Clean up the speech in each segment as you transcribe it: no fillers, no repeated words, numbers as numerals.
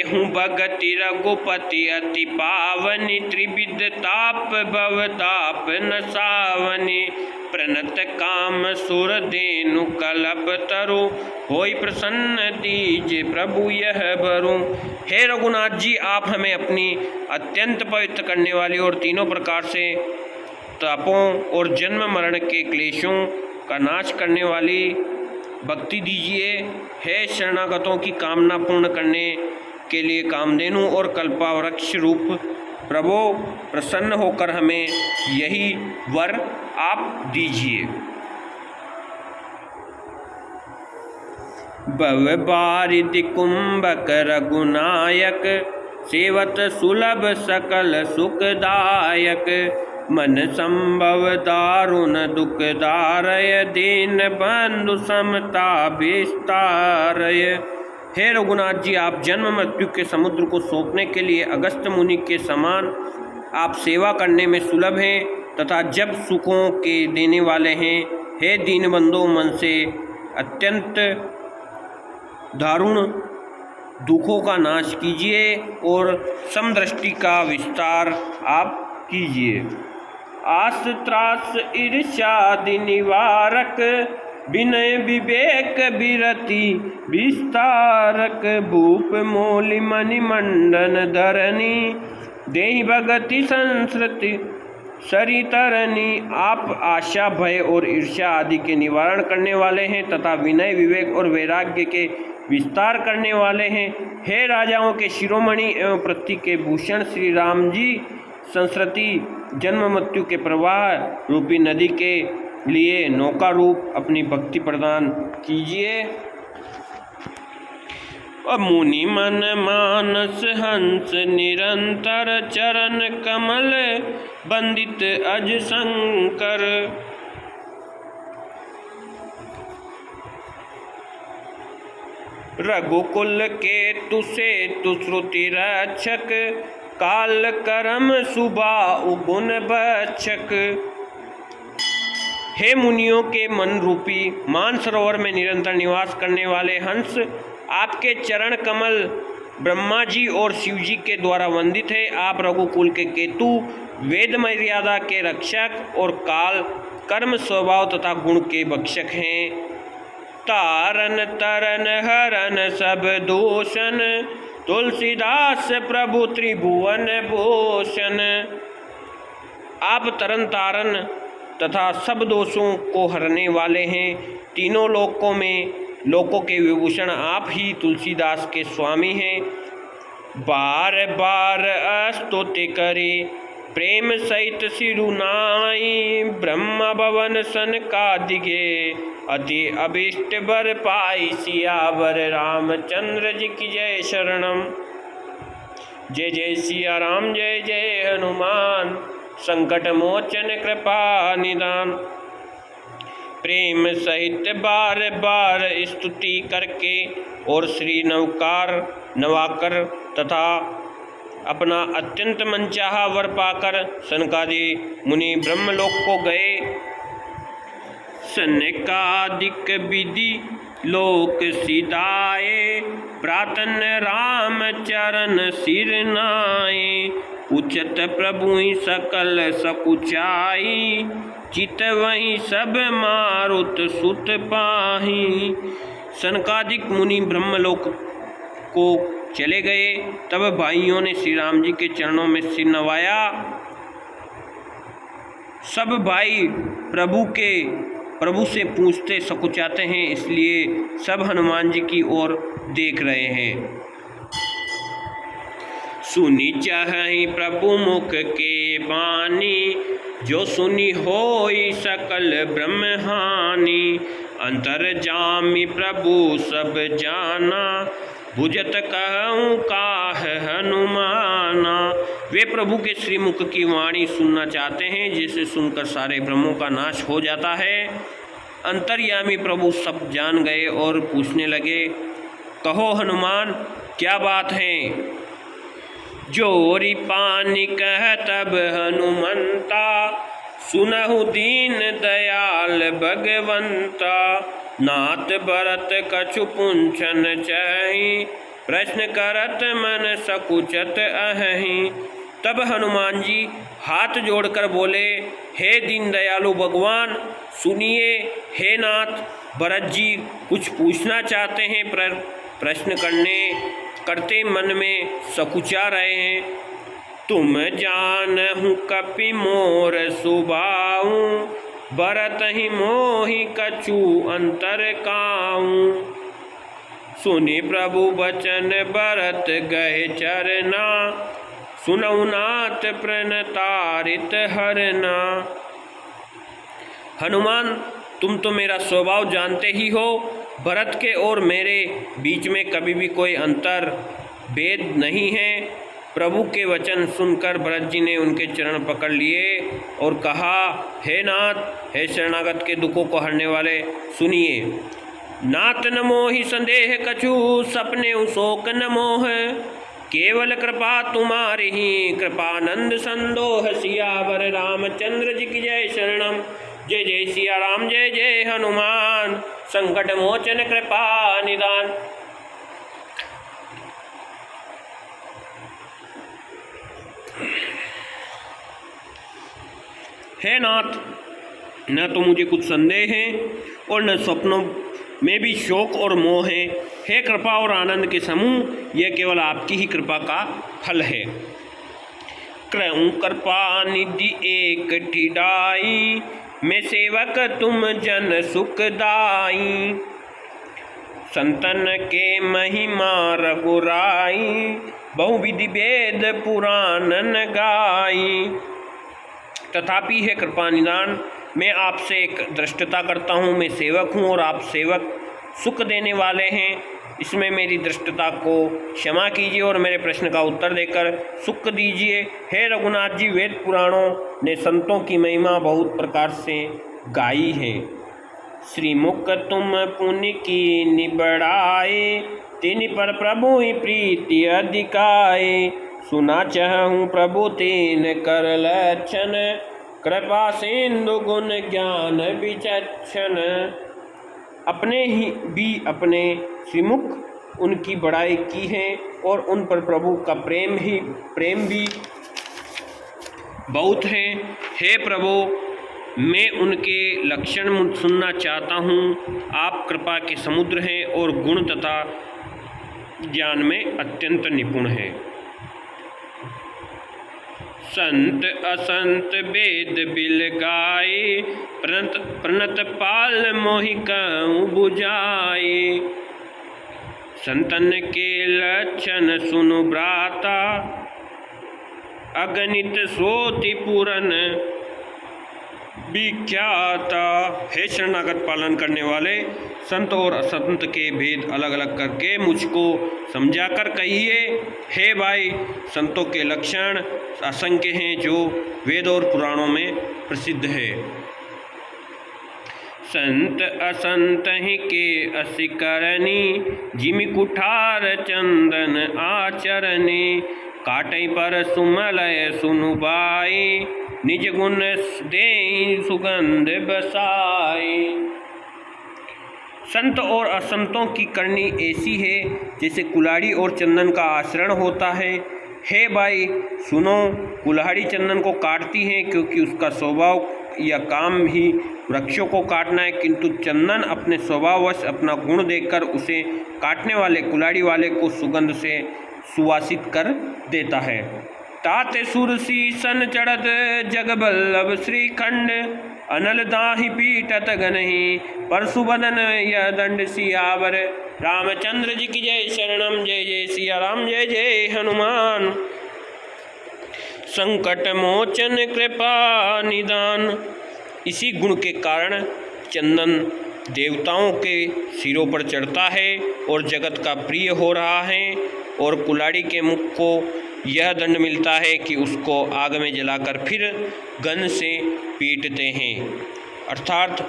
देहु भगति रघुपति अति पावनी, त्रिविध ताप भवताप नसावनी। प्रणत काम सुर देनु कलप तरु, होई प्रसन्न दीजे प्रभु यह भरू। हे रघुनाथ जी, आप हमें अपनी अत्यंत पवित्र करने वाली और तीनों प्रकार से तापों और जन्म मरण के क्लेशों का नाश करने वाली भक्ति दीजिए। हे शरणागतों की कामना पूर्ण करने के लिए कामधेनु और कल्पवृक्ष रूप प्रभु, प्रसन्न होकर हमें यही वर आप दीजिए। भव बारिधि कुंभक रघुनायक, सेवत सुलभ सकल सुखदायक। मन संभव दारुण दुखदारय, दीन बंधु समता विस्तारय। हे रघुनाथ जी, आप जन्म मृत्यु के समुद्र को सोखने के लिए अगस्त मुनि के समान आप सेवा करने में सुलभ हैं तथा जब सुखों के देने वाले हैं। हे दीनबंधु, मन से अत्यंत दारुण दुखों का नाश कीजिए और समदृष्टि का विस्तार आप कीजिए। आस त्रास ईर्ष्यादि निवारक, विनय विवेक विरति विस्तारक। भूप मोलि मणिमंडन धरनी, देहि भगति संस्कृति सरितरनी। आप आशा भय और ईर्ष्या आदि के निवारण करने वाले हैं तथा विनय विवेक और वैराग्य के विस्तार करने वाले हैं। हे राजाओं के शिरोमणि एवं पृथ्वी के भूषण श्री राम जी, संस्कृति जन्म मृत्यु के प्रवाह रूपी नदी के लिए नौका रूप अपनी भक्ति प्रदान कीजिए। मुनि मन मानस हंस निरंतर, चरण कमल बंदित अज शंकर। रघुकुल के तुसे तुश्रुति रक्षक, काल करम सुबा उगुन बक्षक। हे मुनियों के मन रूपी मानसरोवर में निरंतर निवास करने वाले हंस, आपके चरण कमल ब्रह्मा जी और शिव जी के द्वारा वंदित है। आप रघुकुल के केतु, वेद मर्यादा के रक्षक और काल कर्म स्वभाव तथा गुण के भक्षक हैं। तारन तरन हरन सब दूषण, तुलसीदास प्रभु त्रिभुवन भूषण। आप तरन तारन तथा सब दोषों को हरने वाले हैं। तीनों लोकों में लोकों के विभूषण आप ही तुलसीदास के स्वामी हैं। बार बार स्तुति करे प्रेम सहित सिरुनाई, ब्रह्म भवन सनकादिगे अति अभिष्ट बर पाई। सियावर रामचंद्र जी की जय शरणम। जय जय सिया राम, जय जय हनुमान, संकट मोचन कृपा निदान। प्रेम सहित बार बार स्तुति करके और श्री नवाकर तथा अपना अत्यंत मनचाहा वर पाकर सनकादि मुनि ब्रह्मलोक को गए। सनकादिक विधि लोक सिधाए, प्रातन राम चरण सिर नाए। पूछत प्रभु सकल सकुचाई, चित वही सब मारुत सुत पाही। सनकादिक मुनि ब्रह्मलोक को चले गए। तब भाइयों ने श्री राम जी के चरणों में सिर नवाया। सब भाई प्रभु से पूछते सकुचाते हैं, इसलिए सब हनुमान जी की ओर देख रहे हैं। सुनी चाहि प्रभु मुख के बानी, जो सुनी होई सकल ब्रह्म हानि। अंतर्जामी प्रभु सब जाना, बुझत कहूँ काह हनुमाना। वे प्रभु के श्रीमुख की वाणी सुनना चाहते हैं, जिसे सुनकर सारे ब्रह्मों का नाश हो जाता है। अंतर्यामी प्रभु सब जान गए और पूछने लगे, कहो हनुमान, क्या बात है? जोरी पानी कह तब हनुमंता, सुनहु दीन दयाल भगवंता। नाथ भरत कछु पुंछन चाहि, प्रश्न करत मन सकुचत अहहीं। तब हनुमान जी हाथ जोड़कर बोले, हे दीन दयालु भगवान सुनिए। हे नाथ, भरत जी कुछ पूछना चाहते हैं पर प्रश्न करते मन में सकुचा रहे हैं। तुम जानहु कपि मोर सुभाऊ, भरत ही मोहि कछु अंतर काऊं। सुनि प्रभु बचन भरत गए चरना, सुनऊ नाथ प्रणतारित हरना। हनुमान, तुम तो मेरा स्वभाव जानते ही हो। भरत के और मेरे बीच में कभी भी कोई अंतर भेद नहीं है। प्रभु के वचन सुनकर भरत जी ने उनके चरण पकड़ लिए और कहा, हे नाथ, हे शरणागत के दुखों को हरने वाले, सुनिए। नाथ न मोहि संदेह कछु, सपने शोक न मोह, केवल कृपा तुम्हारी ही, कृपानंद संदोह। सियावर रामचंद्र जी की जय शरणम। जय जय सिया राम, जय जय हनुमान, संकट मोचन कृपा निदान। हे नाथ, न तो मुझे कुछ संदेह है और न स्वप्नों में भी शोक और मोह है। हे कृपा और आनंद के समूह, यह केवल आपकी ही कृपा का फल है। कृ कृपा निधि एक ठिडाई, मैं सेवक तुम जन सुखदाई। संतन के महिमा रघुराई, बहुविधि वेद पुराणन गाई। तथापि है कृपा निदान, मैं आपसे एक दृष्टता करता हूँ। मैं सेवक हूँ और आप सेवक सुख देने वाले हैं। इसमें मेरी दृष्टता को क्षमा कीजिए और मेरे प्रश्न का उत्तर देकर सुख दीजिए। हे रघुनाथ जी, वेद पुराणों ने संतों की महिमा बहुत प्रकार से गाई है। श्रीमुख तुम पुण्य की निबड़ाए, तिनि पर प्रभु ही प्रीति अधिकाए। सुना चाहूँ प्रभु तीन कर लक्षण, कृपा सिंधु गुण ज्ञान विचक्षण। अपने ही भी अपने श्रीमुख उनकी बड़ाई की है और उन पर प्रभु का प्रेम भी बहुत है। हे प्रभु, मैं उनके लक्षण सुनना चाहता हूँ। आप कृपा के समुद्र हैं और गुण तथा ज्ञान में अत्यंत निपुण हैं। संत असंत वेद बिल गाए, प्रणत पाल मोहि कहूँ बुझाए। संतन के लक्षण सुनु भ्राता, अगणित श्रोति पुरन विख्याता। हे शरणागत पालन करने वाले, संत और असंत के भेद अलग अलग करके मुझको समझाकर कहिए। हे भाई, संतों के लक्षण असंख्य हैं जो वेद और पुराणों में प्रसिद्ध है। संत असंत ही के असि करनी, जिमि कुठार चंदन आचरणी। काटई पर सुमलय सुनु बाई, निज गुण देई सुगंध बसाई। संत और असंतों की करनी ऐसी है जैसे कुल्हाड़ी और चंदन का आचरण होता है। हे भाई सुनो, कुल्हाड़ी चंदन को काटती है क्योंकि उसका स्वभाव या काम ही वृक्षों को काटना है, किंतु चंदन अपने स्वभाववश अपना गुण देकर उसे काटने वाले कुल्हाड़ी वाले को सुगंध से सुवासित कर देता है। ताते सुरसी सन चढ़त जग बल्लभ श्रीखंड, अनल दाहि पीटत गनहि परशु बदन यह दंड। सियावर रामचंद्र जी की जय शरणम। जय जय सिया राम, जय जय हनुमान। संकट मोचन कृपा निदान। इसी गुण के कारण चंदन देवताओं के सिरों पर चढ़ता है और जगत का प्रिय हो रहा है, और कुल्हाड़ी के मुख को यह दंड मिलता है कि उसको आग में जलाकर फिर गन से पीटते हैं। अर्थात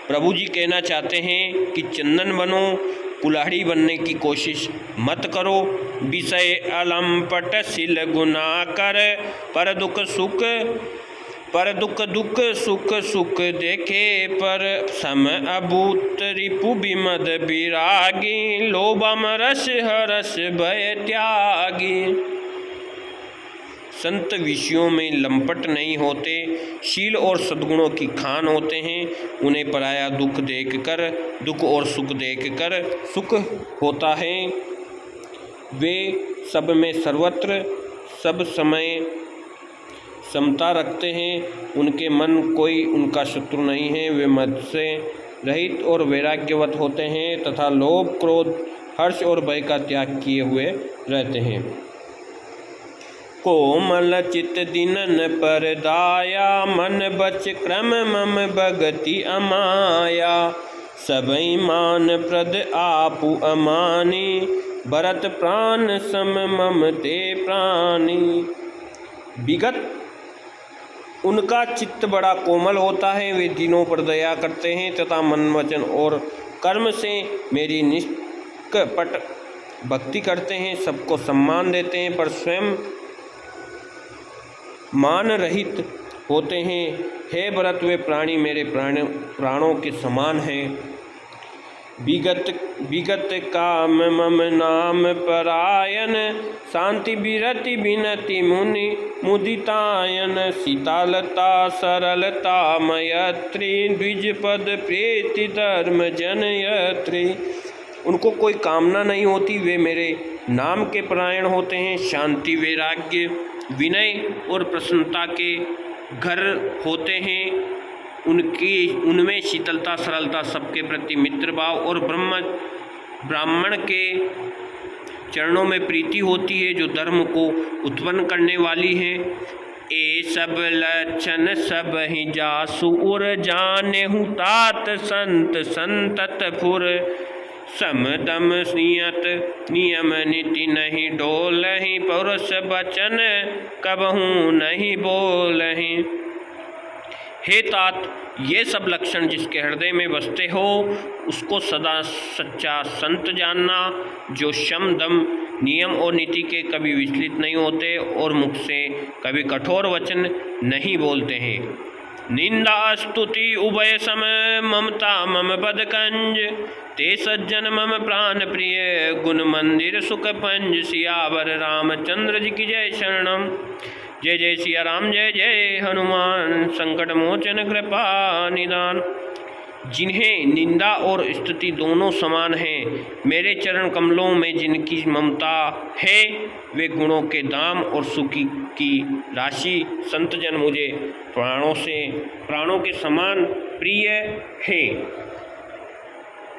प्रभु जी कहना चाहते हैं कि चंदन बनो, कुल्हाड़ी बनने की कोशिश मत करो। विषय अलंपट सिल गुना कर, पर दुख सुख पर दुख दुख सुख सुख देखे पर सम अभूत रिपु विमद विरागी लोभम रस हरस भय त्यागी। संत विषयों में लंपट नहीं होते, शील और सद्गुणों की खान होते हैं। उन्हें पराया दुख देखकर दुख और सुख देखकर सुख होता है। वे सब में सर्वत्र सब समय समता रखते हैं। उनके मन कोई उनका शत्रु नहीं है। वे मद से रहित और वैराग्यवत होते हैं तथा लोभ क्रोध हर्ष और भय का त्याग किए हुए रहते हैं। कोमल चित दिनन पर दाया मन बच क्रम मम भगति अमाया सबई मान प्रद आपु अमानी भरत प्राण सम मम ते प्राणी। विगत उनका चित्त बड़ा कोमल होता है। वे दिनों पर दया करते हैं तथा मन वचन और कर्म से मेरी निष्कपट भक्ति करते हैं। सबको सम्मान देते हैं पर स्वयं मान रहित होते हैं। हे भरत, वे प्राणी मेरे प्राणों के समान हैं। विगत काम मम नाम परायण शांति विरति विनति मुनि मुदितायन शीतलता सरलता मयत्री द्विजपद प्रीति धर्म जनयत्री। उनको कोई कामना नहीं होती। वे मेरे नाम के परायण होते हैं। शांति वैराग्य विनय और प्रसन्नता के घर होते हैं। उनमें शीतलता सरलता सबके प्रति मित्र भाव और ब्राह्मण के चरणों में प्रीति होती है जो धर्म को उत्पन्न करने वाली है। ए सब लक्षण सब ही जासु उर जाने हूँ तात संत संतत फुर समदम नियत नियम नीति नहीं डोलहि पौरुष बचन कबहू नहीं बोलहि। हे तात, ये सब लक्षण जिसके हृदय में बसते हो उसको सदा सच्चा संत जानना, जो शम दम नियम और नीति के कभी विचलित नहीं होते और मुख से कभी कठोर वचन नहीं बोलते हैं। निंदा स्तुति उभय सम ममता मम बदकंज ते सज्जन मम प्राण प्रिय गुण मंदिर सुख पंज। सियावर रामचंद्र जी की जय शरणम। जय जय सिया राम जय जय हनुमान संकट मोचन कृपा निदान। जिन्हें निंदा और स्तुति दोनों समान हैं, मेरे चरण कमलों में जिनकी ममता है, वे गुणों के दाम और सुख की राशि संतजन मुझे प्राणों के समान प्रिय हैं।